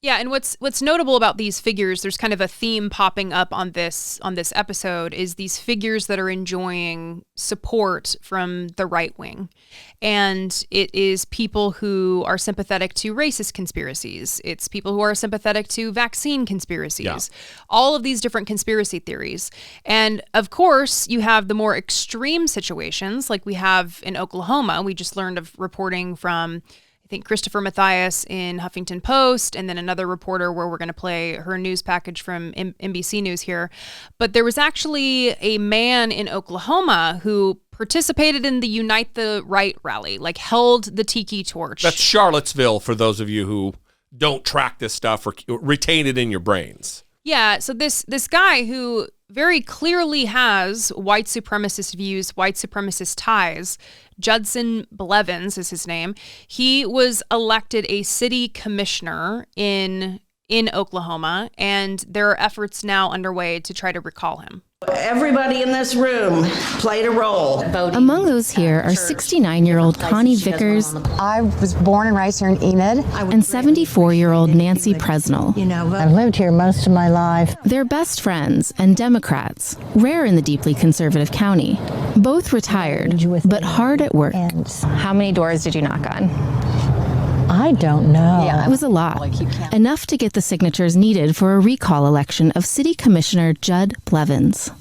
Yeah, and what's notable about these figures, there's kind of a theme popping up on this episode, is these figures that are enjoying support from the right wing. And it is people who are sympathetic to racist conspiracies. It's people who are sympathetic to vaccine conspiracies. Yeah. All of these different conspiracy theories. And of course, you have the more extreme situations like we have in Oklahoma. We just learned of reporting from, I think, Christopher Mathias in Huffington Post, and then another reporter where we're going to play her news package from NBC News here. But there was actually a man in Oklahoma who participated in the Unite the Right rally, like held the Tiki torch. That's Charlottesville, for those of you who don't track this stuff or retain it in your brains. Yeah, so this guy who very clearly has white supremacist views, white supremacist ties, Judd Blevins is his name. He was elected a city commissioner in Oklahoma, and there are efforts now underway to try to recall him. Everybody in this room played a role. Among those here are 69-year-old Connie Vickers. I was born and raised here in Enid. And 74-year-old Nancy Presnell. I've lived here most of my life. They're best friends and Democrats, rare in the deeply conservative county. Both retired, but hard at work. How many doors did you knock on? I don't know. Yeah, it was a lot. Enough to get the signatures needed for a recall election of City Commissioner Judd Blevins.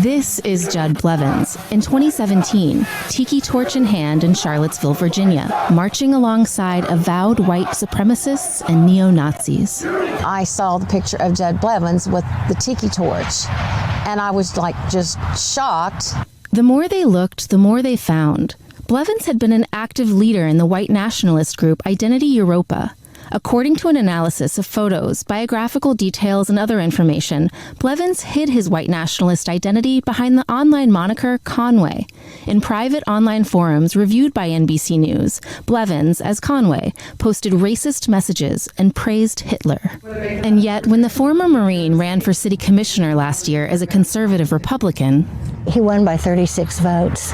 This is Judd Blevins. In 2017, Tiki torch in hand in Charlottesville, Virginia, marching alongside avowed white supremacists and neo-Nazis. I saw the picture of Judd Blevins with the Tiki torch, and I was just shocked. The more they looked, the more they found. Blevins had been an active leader in the white nationalist group Identity Europa. According to an analysis of photos, biographical details, and other information, Blevins hid his white nationalist identity behind the online moniker Conway. In private online forums reviewed by NBC News, Blevins, as Conway, posted racist messages and praised Hitler. And yet, when the former Marine ran for city commissioner last year as a conservative Republican, he won by 36 votes.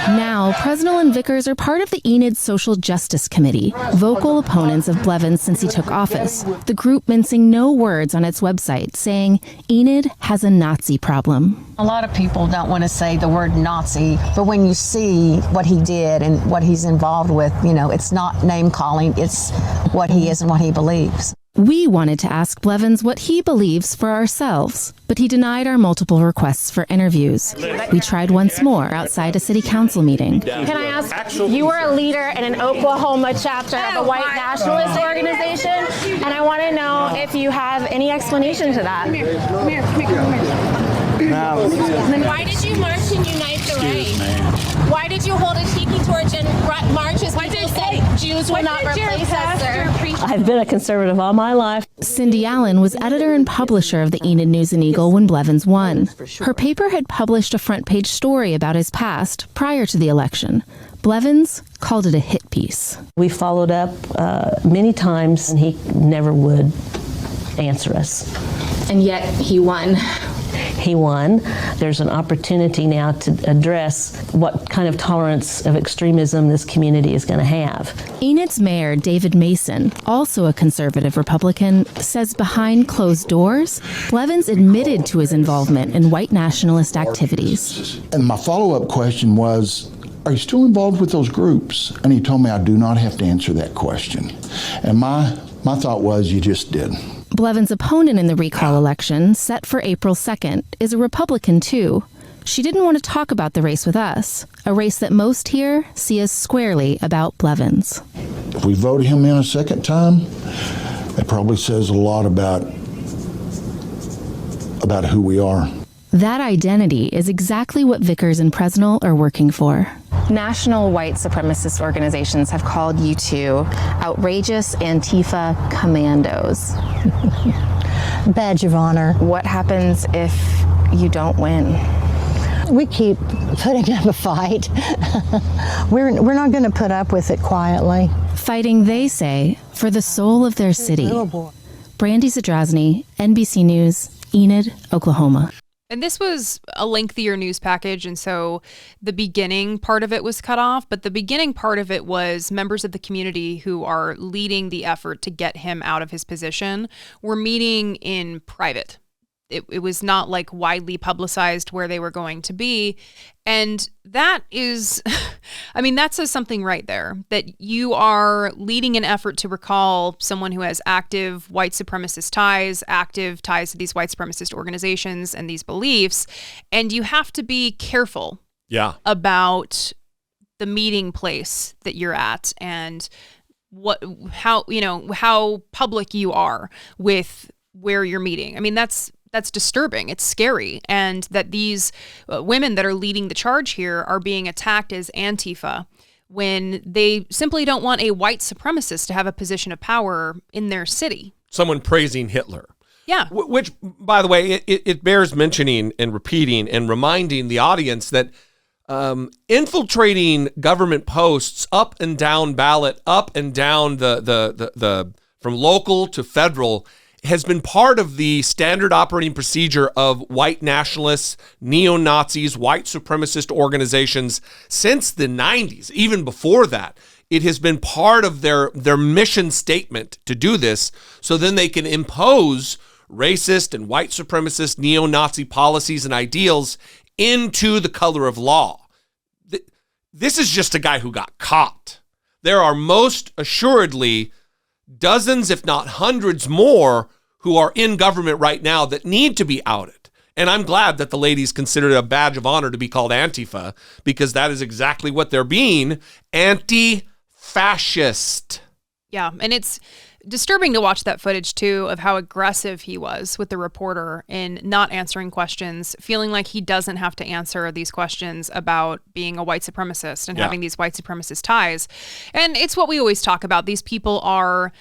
Now, Presnell and Vickers are part of the Enid Social Justice Committee, vocal opponents of Blevins since he took office, the group mincing no words on its website, saying Enid has a Nazi problem. A lot of people don't want to say the word Nazi, but when you see what he did and what he's involved with, it's not name-calling, it's what he is and what he believes. We wanted to ask Blevins what he believes for ourselves, but he denied our multiple requests for interviews. We tried once more outside a city council meeting. Can I ask, you were a leader in an Oklahoma chapter of a white nationalist organization, and I want to know if you have any explanation to that. Come here. Then why did you march and unite the right? Why did you hold a Tiki torch and march as people said Jews will not replace us, sir? I've been a conservative all my life. Cindy Allen was editor and publisher of the Enid News and Eagle when Blevins won. Her paper had published a front-page story about his past prior to the election. Blevins called it a hit piece. We followed up many times, and he never would answer us. And yet he won. He won. There's an opportunity now to address what kind of tolerance of extremism this community is going to have. Enid's mayor, David Mason, also a conservative Republican, says behind closed doors, Blevins admitted to his involvement in white nationalist activities. And my follow-up question was, are you still involved with those groups? And he told me I do not have to answer that question. And my thought was, you just did. Blevins' opponent in the recall election, set for April 2nd, is a Republican too. She didn't want to talk about the race with us, a race that most here see as squarely about Blevins. If we vote him in a second time, it probably says a lot about who we are. That identity is exactly what Vickers and Presnell are working for. National white supremacist organizations have called you two outrageous Antifa commandos. Badge of honor. What happens if you don't win? We keep putting up a fight. We're not going to put up with it quietly. Fighting, they say, for the soul of their city. Brandy Zadrozny, NBC News, Enid, Oklahoma. And this was a lengthier news package, and so the beginning part of it was cut off, but the beginning part of it was members of the community who are leading the effort to get him out of his position were meeting in private. It was not like widely publicized where they were going to be. And that is, I mean, that says something right there, that you are leading an effort to recall someone who has active white supremacist ties, active ties to these white supremacist organizations and these beliefs. And you have to be careful about the meeting place that you're at and how public you are with where you're meeting. I mean, that's disturbing. It's scary. And that these women that are leading the charge here are being attacked as Antifa when they simply don't want a white supremacist to have a position of power in their city. Someone praising Hitler. Yeah. Which, by the way, it bears mentioning and repeating and reminding the audience that infiltrating government posts up and down ballot, up and down the from local to federal has been part of the standard operating procedure of white nationalists, neo-Nazis, white supremacist organizations since the 90s. Even before that, it has been part of their mission statement to do this, so then they can impose racist and white supremacist neo-Nazi policies and ideals into the color of law. This is just a guy who got caught. There are most assuredly dozens, if not hundreds more, who are in government right now that need to be outed. And I'm glad that the ladies consider it a badge of honor to be called Antifa, because that is exactly what they're being, anti-fascist. Yeah, and it's disturbing to watch that footage, too, of how aggressive he was with the reporter in not answering questions, feeling like he doesn't have to answer these questions about being a white supremacist and having these white supremacist ties. And it's what we always talk about. These people are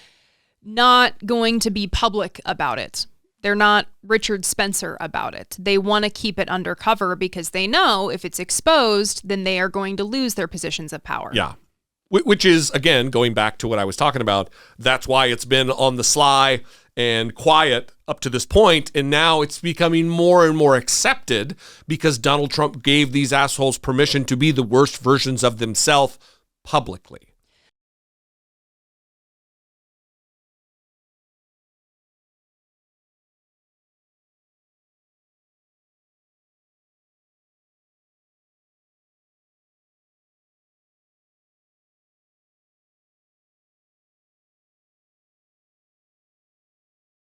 not going to be public about it. They're not Richard Spencer about it. They want to keep it undercover because they know if it's exposed, then they are going to lose their positions of power. Yeah. Which is, again, going back to what I was talking about, that's why it's been on the sly and quiet up to this point, and now it's becoming more and more accepted because Donald Trump gave these assholes permission to be the worst versions of themselves publicly.